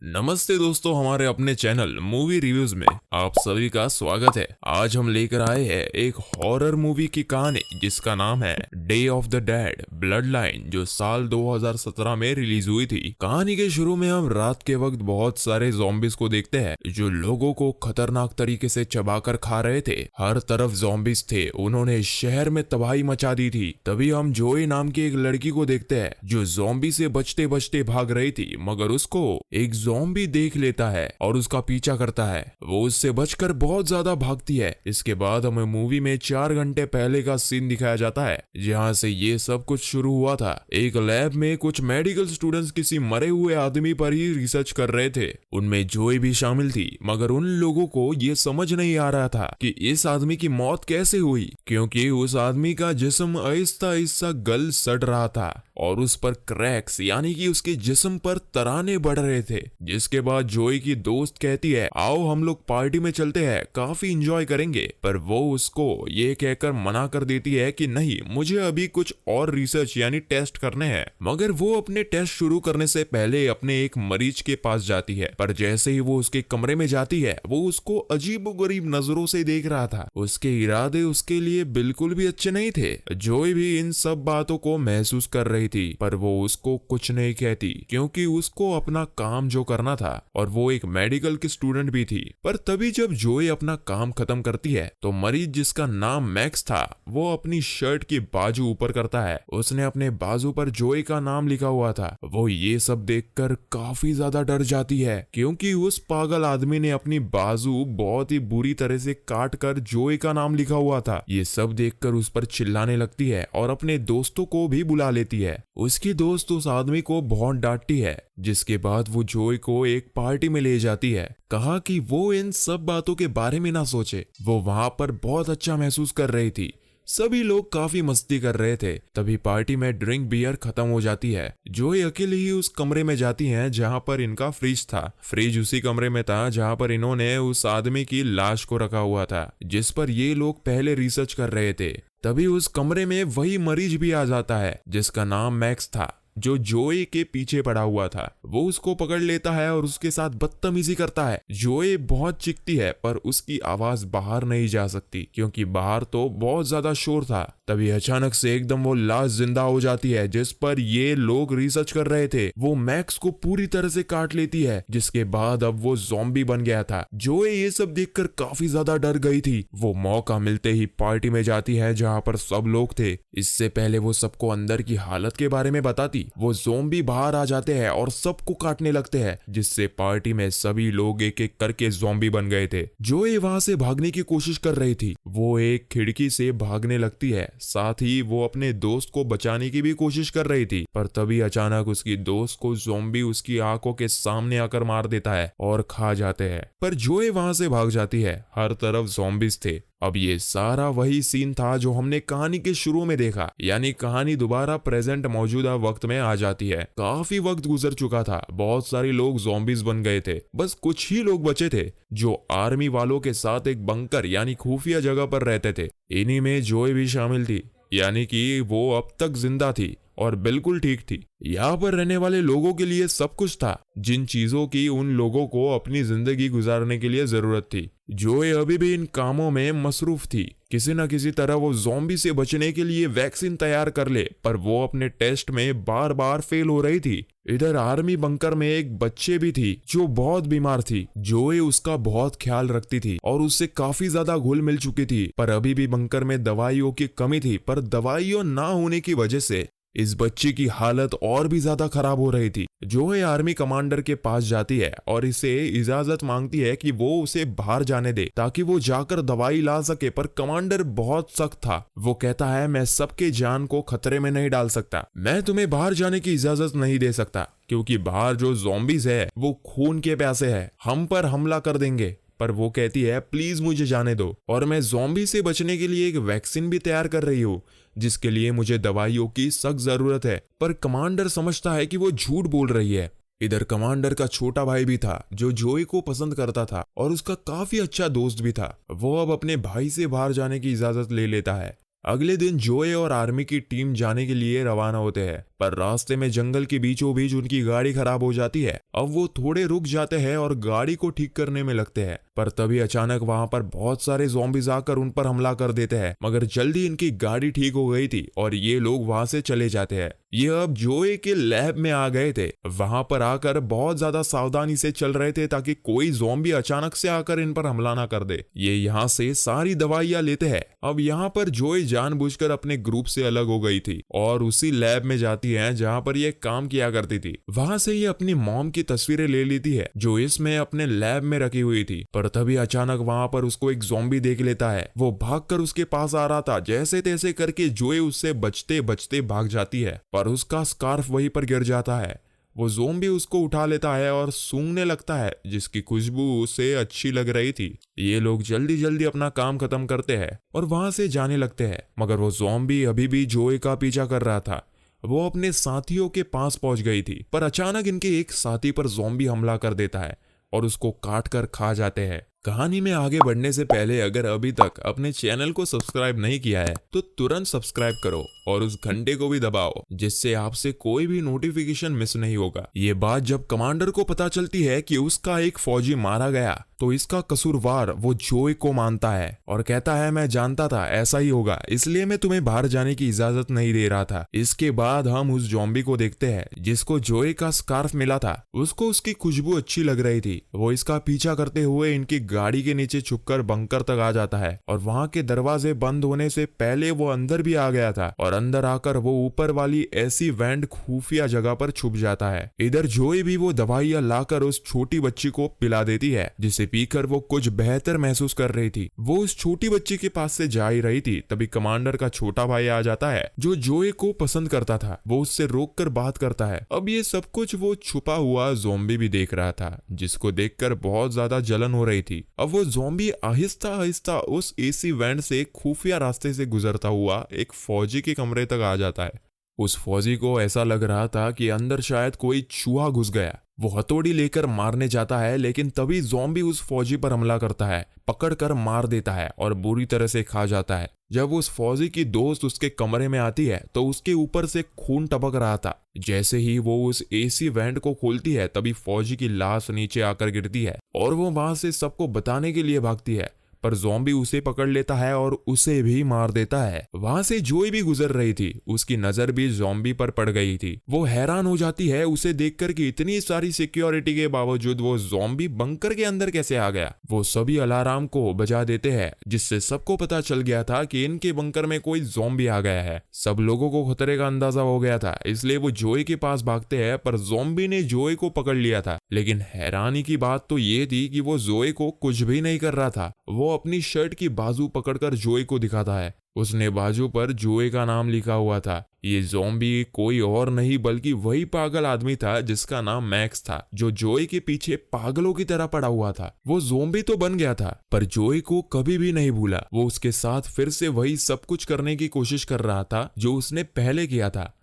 नमस्ते दोस्तों, हमारे अपने चैनल मूवी रिव्यूज में आप सभी का स्वागत है। आज हम लेकर आए हैं एक हॉरर मूवी की कहानी जिसका नाम है day of the dead blood line, जो साल 2017 में रिलीज हुई थी। कहानी के शुरू में हम रात के वक्त बहुत सारे ज़ॉम्बीज को देखते हैं जो लोगों को खतरनाक तरीके से चबाकर खा रहे थे। हर तरफ ज़ॉम्बीज थे, उन्होंने शहर में तबाही मचा दी थी। तभी हम जोई नाम की एक लड़की को देखते हैं जो ज़ॉम्बी से बचते बचते भाग रही थी, मगर उसको एक ज़ॉम्बी देख लेता है और उसका पीछा करता है। वो उससे बचकर बहुत ज्यादा भागती है। इसके बाद हमें मूवी में 4 घंटे पहले का सीन दिखाया जाता है जहाँ से ये सब कुछ शुरू हुआ था। एक लैब में कुछ मेडिकल स्टूडेंट्स किसी मरे हुए आदमी पर ही रिसर्च कर रहे थे। उनमें जोई भी शामिल थी, मगर उन लोगों को ये समझ नहीं आ रहा था कि इस आदमी की मौत कैसे हुई, क्योंकि उस आदमी का जिस्म आहिस्ता आहिस्ता गल सड़ रहा था और उस पर क्रैक्स यानी कि उसके जिस्म पर तराने बढ़ रहे थे। जिसके बाद जोई की दोस्त कहती है आओ हम लोग पार्टी में चलते हैं, काफी इंजॉय करेंगे। पर वो उसको ये कहकर मना कर देती है कि नहीं, मुझे अभी कुछ और रिसर्च यानी टेस्ट करने हैं। मगर वो अपने टेस्ट शुरू करने से पहले अपने एक मरीज के पास जाती है। पर जैसे ही वो उसके कमरे में जाती है वो उसको अजीबोगरीब नजरों से देख रहा था। उसके इरादे उसके लिए बिल्कुल भी अच्छे नहीं थे। जोई भी इन सब बातों को महसूस कर रही थी, पर वो उसको कुछ नहीं कहती क्योंकि उसको अपना काम जो करना था, और वो एक मेडिकल की स्टूडेंट भी थी। पर तभी जब जोई अपना काम खत्म करती है तो मरीज जिसका नाम मैक्स था वो अपनी शर्ट की बाजू ऊपर करता है। उसने अपने बाजू पर जोई का नाम लिखा हुआ था। वो ये सब देखकर काफी ज्यादा डर जाती है क्योंकि उस पागल आदमी ने अपनी बाजू बहुत ही बुरी तरह से काट कर जोई का नाम लिखा हुआ था। ये सब देखकर उस पर चिल्लाने लगती है और अपने दोस्तों को भी बुला लेती है। उसकी दोस्त उस आदमी को बहुत डांटती है, जिसके बाद वो जोई को एक पार्टी में ले जाती है। कहा कि वो इन सब बातों के बारे में ना सोचे। वो वहां पर बहुत अच्छा महसूस कर रही थी। सभी लोग काफी मस्ती कर रहे थे। तभी पार्टी में ड्रिंक बियर खत्म हो जाती है। जोई अकेले ही उस कमरे में जाती हैं जहां पर इनका फ्रिज था। फ्रिज उसी कमरे में था जहां पर इन्होंने उस आदमी की लाश को रखा हुआ था जिस पर ये लोग पहले रिसर्च कर रहे थे। तभी उस कमरे में वही मरीज भी आ जाता है जिसका नाम मैक्स था, जो जोई के पीछे पड़ा हुआ था। वो उसको पकड़ लेता है और उसके साथ बदतमीजी करता है। जोई बहुत चीखती है पर उसकी आवाज बाहर नहीं जा सकती क्योंकि बाहर तो बहुत ज्यादा शोर था। तभी अचानक से एकदम वो लाश जिंदा हो जाती है जिस पर ये लोग रिसर्च कर रहे थे। वो मैक्स को पूरी तरह से काट लेती है, जिसके बाद अब वो ज़ॉम्बी बन गया था। जोई ये सब देखकर काफी ज्यादा डर गई थी। वो मौका मिलते ही पार्टी में जाती है जहाँ पर सब लोग थे। इससे पहले वो सबको अंदर की हालत के बारे में बताती, वो ज़ॉम्बी बाहर आ जाते हैं और सबको काटने लगते हैं, जिससे पार्टी में सभी लोग एक एक करके ज़ॉम्बी बन गए थे। जोई वहां से भागने की कोशिश कर रही थी। वो एक खिड़की से भागने लगती है, साथ ही वो अपने दोस्त को बचाने की भी कोशिश कर रही थी। पर तभी अचानक उसकी दोस्त को ज़ॉम्बी उसकी आंखों के सामने आकर मार देता है और खा जाते हैं। पर जोई वहां से भाग जाती है। हर तरफ ज़ॉम्बीज थे। अब ये सारा वही सीन था जो हमने कहानी के शुरू में देखा, यानी कहानी दोबारा प्रेजेंट मौजूदा वक्त में आ जाती है। काफी वक्त गुजर चुका था, बहुत सारे लोग ज़ॉम्बीज बन गए थे, बस कुछ ही लोग बचे थे जो आर्मी वालों के साथ एक बंकर यानी खुफिया जगह पर रहते थे। इन्हीं में जोई भी शामिल थी, यानी कि वो अब तक जिंदा थी और बिल्कुल ठीक थी। यहाँ पर रहने वाले लोगों के लिए सब कुछ था, जिन चीजों की उन लोगों को अपनी जिंदगी गुजारने के लिए जरूरत थी। जोई अभी भी इन कामों में मसरूफ थी। किसी न किसी तरह वो ज़ॉम्बी से बचने के लिए वैक्सीन तैयार कर ले, पर वो अपने टेस्ट में बार बार फेल हो रही थी। इधर आर्मी बंकर में एक बच्चे भी थी जो बहुत बीमार थी। जोई उसका बहुत ख्याल रखती थी और उससे काफी ज्यादा घुल मिल चुकी थी, पर अभी भी बंकर में दवाइयों की कमी थी। पर दवाइयों ना होने की वजह से इस बच्ची की हालत और भी ज्यादा खराब हो रही थी। जोई आर्मी कमांडर के पास जाती है और इसे इजाजत मांगती है कि वो उसे बाहर जाने दे ताकि वो जाकर दवाई ला सके। पर कमांडर बहुत सख्त था। वो कहता है मैं सबके जान को खतरे में नहीं डाल सकता, मैं तुम्हें बाहर जाने की इजाजत नहीं दे सकता क्योंकि बाहर जो ज़ॉम्बीज है वो खून के प्यासे है, हम पर हमला कर देंगे। पर वो कहती है प्लीज मुझे जाने दो, और मैं ज़ॉम्बी से बचने के लिए एक वैक्सीन भी तैयार कर रही हूँ जिसके लिए मुझे दवाइयों की सख्त जरूरत है। पर कमांडर समझता है कि वो झूठ बोल रही है। इधर कमांडर का छोटा भाई भी था जो जोई को पसंद करता था और उसका काफी अच्छा दोस्त भी था। वो अब अपने भाई से बाहर जाने की इजाजत ले लेता है। अगले दिन जोए और आर्मी की टीम जाने के लिए रवाना होते हैं, पर रास्ते में जंगल के बीचों बीच उनकी गाड़ी खराब हो जाती है। अब वो थोड़े रुक जाते हैं और गाड़ी को ठीक करने में लगते हैं, पर तभी अचानक वहां पर बहुत सारे ज़ॉम्बीज आकर उन पर हमला कर देते हैं। मगर जल्दी इनकी गाड़ी ठीक हो गई थी और ये लोग वहां से चले जाते हैं। ये अब जोए के लैब में आ गए थे। वहां पर आकर बहुत ज्यादा सावधानी से चल रहे थे ताकि कोई ज़ॉम्बी अचानक से आकर इन पर हमला ना कर दे। ये यहाँ से सारी दवाइयां लेते हैं। अब यहाँ पर जोए जानबूझकर अपने ग्रुप से अलग हो गई थी और उसी लैब में जाती है जहाँ पर ये काम किया करती थी। वहां से ये अपनी मॉम की तस्वीरें ले लेती है जो इसमें अपने लैब में रखी हुई थी। पर तभी अचानक वहां पर उसको एक ज़ॉम्बी देख लेता है। वो भागकर उसके पास आ रहा था। जैसे तैसे करके जोए उससे बचते बचते भाग जाती है, पर उसका स्कार्फ वहीं पर गिर जाता है। वो ज़ॉम्बी उसको उठा लेता है और सूंघने लगता है, जिसकी खुशबू उसे अच्छी लग रही थी। ये लोग जल्दी जल्दी अपना काम खत्म करते हैं और वहां से जाने लगते हैं। मगर वो ज़ॉम्बी अभी भी जोए का पीछा कर रहा था। वो अपने साथियों के पास पहुंच गई थी, पर अचानक इनके एक साथी पर ज़ॉम्बी हमला कर देता है और उसको काट कर खा जाते हैं। कहानी में आगे बढ़ने से पहले अगर अभी तक अपने चैनल को सब्सक्राइब नहीं किया है तो तुरंत सब्सक्राइब करो और उस घंटे को भी दबाओ, जिससे आपसे कोई भी नोटिफिकेशन मिस नहीं होगा। ये बात जब कमांडर को पता चलती है कि उसका एक फौजी मारा गया तो इसका कसूरवार वो जोए को मानता है और कहता है, मैं जानता था ऐसा ही होगा, इसलिए मैं तुम्हें बाहर जाने की इजाजत नहीं दे रहा था। इसके बाद हम उस ज़ॉम्बी को देखते हैं जिसको जोए का स्कार्फ मिला था। उसको उसकी खुशबू अच्छी लग रही थी। वो इसका पीछा करते हुए इनकी गाड़ी के नीचे छुपकर बंकर तक आ जाता है और वहां के दरवाजे बंद होने से पहले वो अंदर भी आ गया था और अंदर आकर वो ऊपर वाली ऐसी वैंड खुफिया जगह पर छुप जाता है। इधर जोए भी वो दवाइयां लाकर उस छोटी बच्ची को पिला देती है, जिसे पीकर वो कुछ बेहतर महसूस कर रही थी। वो उस छोटी बच्ची के पास से जा ही रही थी, तभी कमांडर का छोटा भाई आ जाता है जो जोए को पसंद करता था। वो उससे रोककर बात करता है। अब ये सब कुछ वो छुपा हुआ ज़ॉम्बी भी देख रहा था, जिसको देखकर बहुत ज्यादा जलन हो रही थी। अब वो ज़ॉम्बी आहिस्ता आहिस्ता उस एसी वैन से खुफिया रास्ते से गुजरता हुआ एक फौजी के कमरे तक आ जाता है। उस फौजी को ऐसा लग रहा था कि अंदर शायद कोई चूहा घुस गया। वो हथौड़ी लेकर मारने जाता है, लेकिन तभी ज़ॉम्बी उस फौजी पर हमला करता है, पकड़कर मार देता है और बुरी तरह से खा जाता है। जब उस फौजी की दोस्त उसके कमरे में आती है तो उसके ऊपर से खून टपक रहा था। जैसे ही वो उस एसी वेंट को खोलती है तभी फौजी की लाश नीचे आकर गिरती है और वो वहां से सबको बताने के लिए भागती है, पर ज़ॉम्बी उसे पकड़ लेता है और उसे भी मार देता है। वहां से जोई भी गुजर रही थी। उसकी नजर भी ज़ॉम्बी पर पड़ गई थी। वो हैरान हो जाती है उसे देखकर कि इतनी सारी सिक्योरिटी के बावजूद वो ज़ॉम्बी बंकर के अंदर कैसे आ गया। वो सभी अलार्म को बजा देते हैं, जिससे सबको पता चल गया था कि इनके बंकर में कोई ज़ॉम्बी आ गया है। सब लोगों को खतरे का अंदाजा हो गया था, इसलिए वो जोई के पास भागते हैं, पर ज़ॉम्बी ने जोई को पकड़ लिया था। लेकिन हैरानी की बात तो ये थी कि वो जोई को कुछ भी नहीं कर रहा था। वो अपनी शर्ट की बाजू पकड़कर जोए को दिखाता है। उसने बाजू पर जोए का नाम लिखा हुआ था। ये ज़ॉम्बी कोई और नहीं बल्कि वही पागल आदमी था जिसका नाम मैक्स था, जो जोए के पीछे पागलों की तरह पड़ा हुआ था। वो ज़ॉम्बी तो बन गया था, पर जोए को कभी भी नहीं भूला। वो उसके साथ फिर से वही सब कुछ करने की कोशिश कर रहा था जो उसने पहले किया था।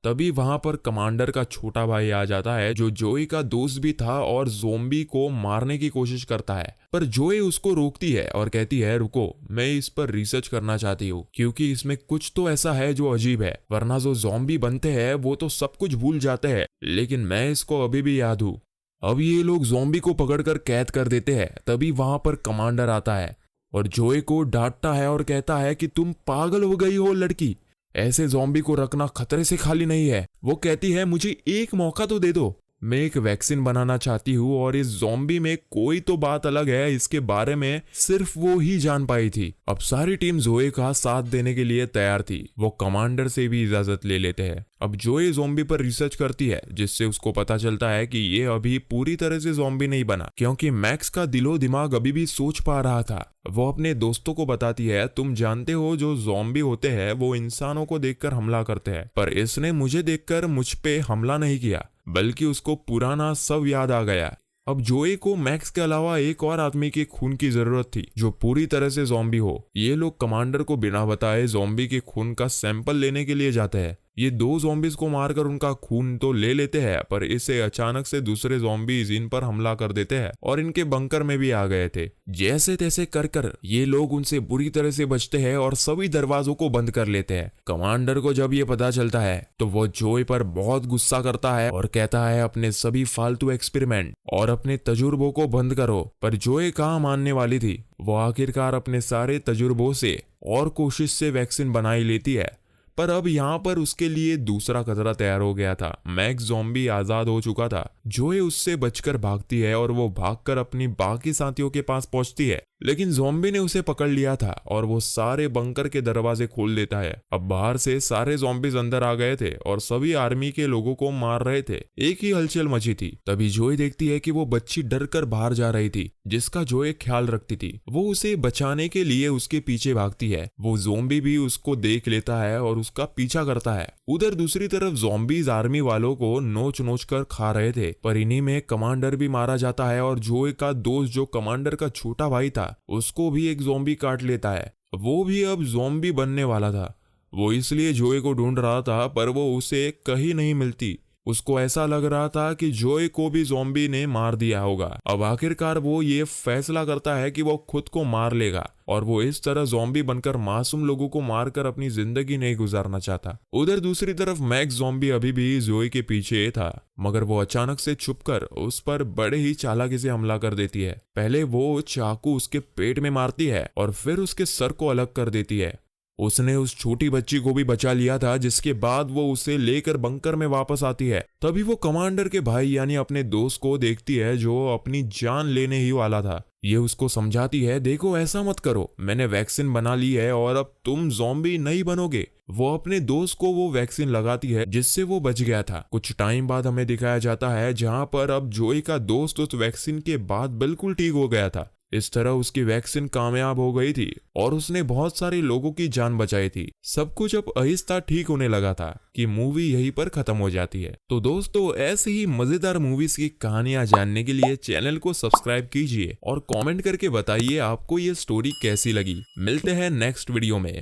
तभी वहां पर कमांडर का छोटा भाई आ जाता है, जो जोई का दोस्त भी था और ज़ॉम्बी को मारने की कोशिश करता है, पर जोई उसको रोकती है और कहती है, रुको, मैं इस पर रिसर्च करना चाहती हूँ, क्योंकि इसमें कुछ तो ऐसा है जो अजीब है, वरना जो ज़ॉम्बी बनते हैं वो तो सब कुछ भूल जाते हैं, लेकिन मैं इसको अभी भी याद हूँ। अब ये लोग ज़ॉम्बी को पकड़कर कैद कर देते हैं। तभी वहां पर कमांडर आता है और जोई को डांटता है और कहता है कि तुम पागल हो गई हो लड़की, ऐसे ज़ॉम्बी को रखना खतरे से खाली नहीं है। वो कहती है, मुझे एक मौका तो दे दो, मैं एक वैक्सीन बनाना चाहती हूँ और इस ज़ॉम्बी में कोई तो बात अलग है, इसके बारे में सिर्फ वो ही जान पाई थी। अब सारी टीम जोए का साथ देने के लिए तैयार थी। वो कमांडर से भी इजाजत ले लेते हैं। अब जोए ज़ॉम्बी पर रिसर्च करती है, जिससे उसको पता चलता है कि ये अभी पूरी तरह से ज़ॉम्बी नहीं बना, क्योंकि मैक्स का दिलो दिमाग अभी भी सोच पा रहा था। वो अपने दोस्तों को बताती है, तुम जानते हो जो ज़ॉम्बी होते हैं वो इंसानों को देखकर हमला करते हैं, पर इसने मुझे देखकर मुझ पे हमला नहीं किया, बल्कि उसको पुराना सब याद आ गया। अब जोए को मैक्स के अलावा एक और आदमी के खून की जरूरत थी जो पूरी तरह से ज़ॉम्बी हो। ये लोग कमांडर को बिना बताए ज़ॉम्बी के खून का सैंपल लेने के लिए जाते हैं। ये 2 ज़ॉम्बीज को मारकर उनका खून तो ले लेते हैं, पर इसे अचानक से दूसरे ज़ॉम्बीज इन पर हमला कर देते हैं और इनके बंकर में भी आ गए थे। जैसे तैसे कर ये लोग उनसे बुरी तरह से बचते हैं और सभी दरवाजों को बंद कर लेते हैं। कमांडर को जब ये पता चलता है तो वो जोए पर बहुत गुस्सा करता है और कहता है अपने सभी फालतू एक्सपेरिमेंट और अपने तजुर्बों को बंद करो। पर जोए कहाँ मानने वाली थी, वो आखिरकार अपने सारे तजुर्बों से और कोशिश से वैक्सीन बनाई लेती है। पर अब यहाँ पर उसके लिए दूसरा खतरा तैयार हो गया था। मैक्स ज़ॉम्बी आजाद हो चुका था। जोए उससे बचकर भागती है और वो भागकर अपनी बाकी साथियों के पास पहुंचती है, लेकिन ज़ॉम्बी ने उसे पकड़ लिया था और वो सारे बंकर के दरवाजे खोल देता है। अब बाहर से सारे ज़ॉम्बीज अंदर आ गए थे और सभी आर्मी के लोगों को मार रहे थे। एक ही हलचल मची थी। तभी जोए देखती है कि वो बच्ची डर कर बाहर जा रही थी, जिसका जोए ख्याल रखती थी। वो उसे बचाने के लिए उसके पीछे भागती है। वो ज़ॉम्बी भी उसको देख लेता है और उसका पीछा करता है। उधर दूसरी तरफ ज़ॉम्बीज आर्मी वालों को नोच नोच कर खा रहे थे, पर इन्हीं में कमांडर भी मारा जाता है और जोए का दोस्त जो कमांडर का छोटा भाई था उसको भी एक ज़ॉम्बी काट लेता है। वो भी अब ज़ॉम्बी बनने वाला था। वो इसलिए जोए को ढूंढ रहा था, पर वो उसे कहीं नहीं मिलती। उसको ऐसा लग रहा था कि जोए को भी ज़ॉम्बी ने मार दिया होगा। अब आखिरकार वो ये फैसला करता है कि वो खुद को मार लेगा और वो इस तरह ज़ॉम्बी बनकर मासूम लोगों को मारकर अपनी जिंदगी नहीं गुजारना चाहता। उधर दूसरी तरफ मैक्स ज़ॉम्बी अभी भी जोए के पीछे था, मगर वो अचानक से छुपकर उस पर बड़े ही चालाकी से हमला कर देती है। पहले वो चाकू उसके पेट में मारती है और फिर उसके सर को अलग कर देती है। उसने उस छोटी बच्ची को भी बचा लिया था, जिसके बाद वो उसे लेकर बंकर में वापस आती है। तभी वो कमांडर के भाई यानी अपने दोस्त को देखती है जो अपनी जान लेने ही वाला था। ये उसको समझाती है, देखो ऐसा मत करो, मैंने वैक्सीन बना ली है और अब तुम ज़ॉम्बी नहीं बनोगे। वो अपने दोस्त को वो वैक्सीन लगाती है जिससे वो बच गया था। कुछ टाइम बाद हमें दिखाया जाता है जहां पर अब जोए का दोस्त उस वैक्सीन के बाद बिल्कुल ठीक हो गया था। इस तरह उसकी वैक्सीन कामयाब हो गई थी और उसने बहुत सारे लोगों की जान बचाई थी। सब कुछ अब आहिस्ता ठीक होने लगा था कि मूवी यहीं पर खत्म हो जाती है। तो दोस्तों, ऐसे ही मजेदार मूवीज की कहानियां जानने के लिए चैनल को सब्सक्राइब कीजिए और कमेंट करके बताइए आपको ये स्टोरी कैसी लगी। मिलते हैं नेक्स्ट वीडियो में।